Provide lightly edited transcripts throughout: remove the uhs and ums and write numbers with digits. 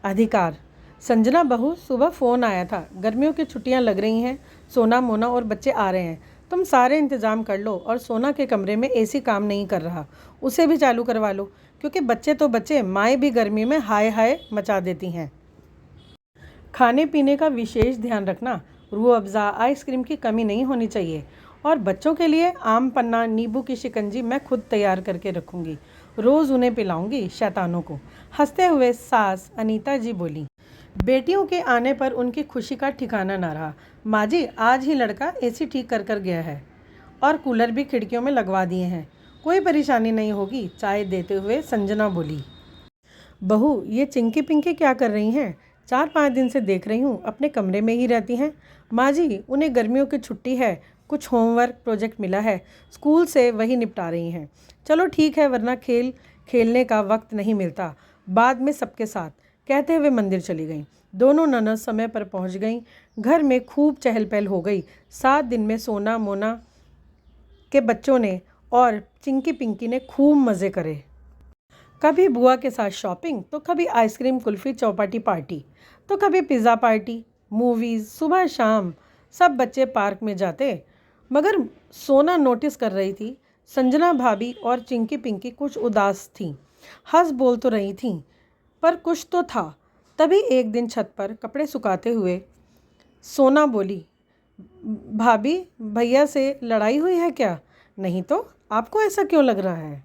अधिकार। संजना बहू, सुबह फ़ोन आया था, गर्मियों की छुट्टियां लग रही हैं, सोना मोना और बच्चे आ रहे हैं। तुम सारे इंतज़ाम कर लो और सोना के कमरे में एसी काम नहीं कर रहा, उसे भी चालू करवा लो, क्योंकि बच्चे तो बच्चे, माएँ भी गर्मी में हाय हाय मचा देती हैं। खाने पीने का विशेष ध्यान रखना, रूह अफ़ज़ा, आइसक्रीम की कमी नहीं होनी चाहिए। और बच्चों के लिए आम पन्ना, नींबू की शिकंजी मैं खुद तैयार करके रखूँगी, रोज़ उन्हें पिलाऊंगी शैतानों को। हंसते हुए सास अनीता जी बोली। बेटियों के आने पर उनकी खुशी का ठिकाना ना रहा। माँ जी, आज ही लड़का एसी ठीक कर कर गया है और कूलर भी खिड़कियों में लगवा दिए हैं, कोई परेशानी नहीं होगी। चाय देते हुए संजना बोली। बहू, ये चिंकी पिंकी क्या कर रही हैं? 4-5 दिन से देख रही हूँ, अपने कमरे में ही रहती हैं। माँ जी, उन्हें गर्मियों की छुट्टी है, कुछ होमवर्क प्रोजेक्ट मिला है, स्कूल से वही निपटा रही हैं। चलो ठीक है, वरना खेलने का वक्त नहीं मिलता, बाद में सबके साथ, कहते हुए मंदिर चली गईं। दोनों ननद समय पर पहुँच गईं। घर में खूब चहल पहल हो गई। 7 दिन में सोना मोना के बच्चों ने और चिंकी पिंकी ने खूब मज़े करे। कभी बुआ के साथ शॉपिंग, तो कभी आइसक्रीम कुल्फ़ी चौपाटी पार्टी, तो कभी पिज़्ज़ा पार्टी, मूवीज़, सुबह शाम सब बच्चे पार्क में जाते। मगर सोना नोटिस कर रही थी, संजना भाभी और चिंकी पिंकी कुछ उदास थीं। हंस बोल तो रही थीं, पर कुछ तो था। तभी एक दिन छत पर कपड़े सुखाते हुए सोना बोली, भाभी, भैया से लड़ाई हुई है क्या? नहीं तो, आपको ऐसा क्यों लग रहा है?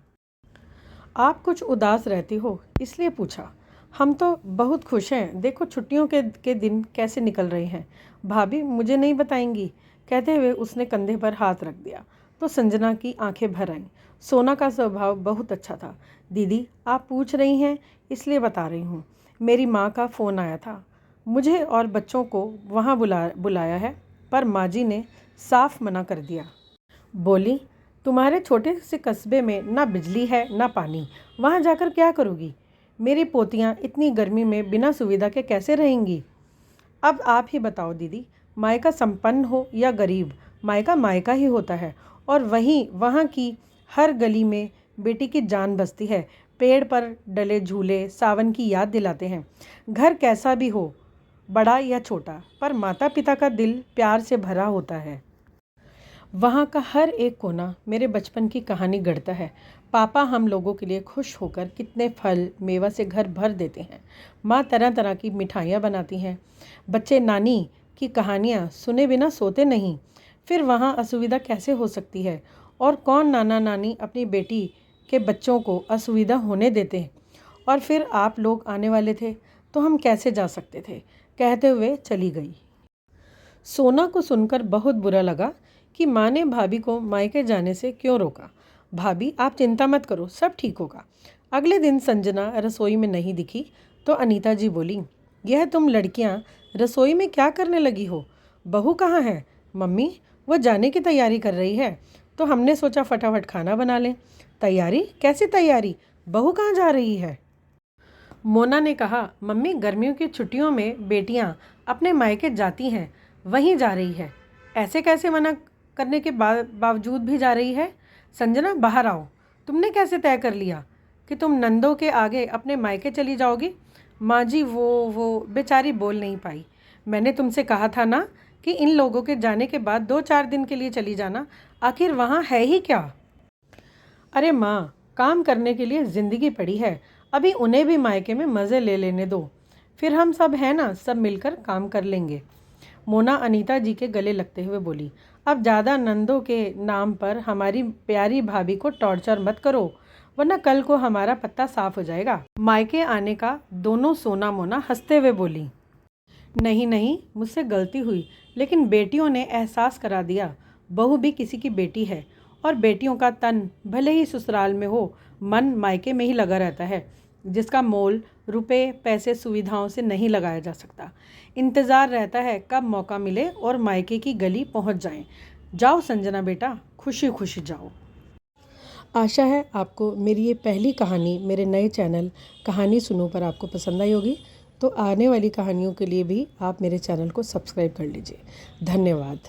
आप कुछ उदास रहती हो, इसलिए पूछा। हम तो बहुत खुश हैं, देखो छुट्टियों के दिन कैसे निकल रहे हैं। भाभी, मुझे नहीं बताएंगी? कहते हुए उसने कंधे पर हाथ रख दिया तो संजना की आंखें भर आईं। सोना का स्वभाव बहुत अच्छा था। दीदी, आप पूछ रही हैं इसलिए बता रही हूँ। मेरी माँ का फ़ोन आया था, मुझे और बच्चों को वहाँ बुलाया है, पर माँ जी ने साफ मना कर दिया। बोली, तुम्हारे छोटे से कस्बे में ना बिजली है ना पानी, वहाँ जाकर क्या करोगी? मेरी पोतियाँ इतनी गर्मी में बिना सुविधा के कैसे रहेंगी? अब आप ही बताओ दीदी, मायका संपन्न हो या गरीब, मायका मायका ही होता है। और वहीं वहाँ की हर गली में बेटी की जान बसती है। पेड़ पर डले झूले सावन की याद दिलाते हैं। घर कैसा भी हो, बड़ा या छोटा, पर माता पिता का दिल प्यार से भरा होता है। वहाँ का हर एक कोना मेरे बचपन की कहानी गढ़ता है। पापा हम लोगों के लिए खुश होकर कितने फल मेवा से घर भर देते हैं। माँ तरह तरह की मिठाइयाँ बनाती हैं। बच्चे नानी की कहानियाँ सुने बिना सोते नहीं। फिर वहाँ असुविधा कैसे हो सकती है? और कौन नाना नानी अपनी बेटी के बच्चों को असुविधा होने देते हैं? और फिर आप लोग आने वाले थे, तो हम कैसे जा सकते थे? कहते हुए चली गई। सोना को सुनकर बहुत बुरा लगा कि माँ ने भाभी को मायके जाने से क्यों रोका। भाभी, आप चिंता मत करो, सब ठीक होगा। अगले दिन संजना रसोई में नहीं दिखी तो अनीता जी बोली, यह तुम लड़कियाँ रसोई में क्या करने लगी हो? बहू कहाँ है? मम्मी, वह जाने की तैयारी कर रही है, तो हमने सोचा फटाफट खाना बना लें। तैयारी? कैसी तैयारी? बहू कहाँ जा रही है? मोना ने कहा, मम्मी, गर्मियों की छुट्टियों में बेटियाँ अपने मायके जाती हैं, वहीं जा रही है। ऐसे कैसे मना करने के बावजूद भी जा रही है? संजना, बाहर आओ। तुमने कैसे तय कर लिया कि तुम नंदों के आगे अपने मायके चली जाओगी? माँ जी, वो बेचारी बोल नहीं पाई। मैंने तुमसे कहा था ना कि इन लोगों के जाने के बाद 2-4 दिन के लिए चली जाना। आखिर वहाँ है ही क्या? अरे माँ, काम करने के लिए ज़िंदगी पड़ी है, अभी उन्हें भी मायके में मज़े ले लेने दो, फिर हम सब हैं ना, सब मिलकर काम कर लेंगे। मोना अनीता जी के गले लगते हुए बोली, अब ज़्यादा नंदों के नाम पर हमारी प्यारी भाभी को टॉर्चर मत करो, वरना कल को हमारा पत्ता साफ हो जाएगा। मायके आने का दोनों सोना मोना हंसते हुए बोली, नहीं नहीं, मुझसे गलती हुई, लेकिन बेटियों ने एहसास करा दिया, बहू भी किसी की बेटी है, और बेटियों का तन भले ही ससुराल में हो, मन मायके में ही लगा रहता है, जिसका मोल रुपए पैसे सुविधाओं से नहीं लगाया जा सकता। इंतज़ार रहता है कब मौका मिले और मायके की गली पहुंच जाएं। जाओ संजना बेटा, खुशी खुशी जाओ। आशा है आपको मेरी ये पहली कहानी मेरे नए चैनल कहानी सुनो पर आपको पसंद आई होगी। तो आने वाली कहानियों के लिए भी आप मेरे चैनल को सब्सक्राइब कर लीजिए। धन्यवाद।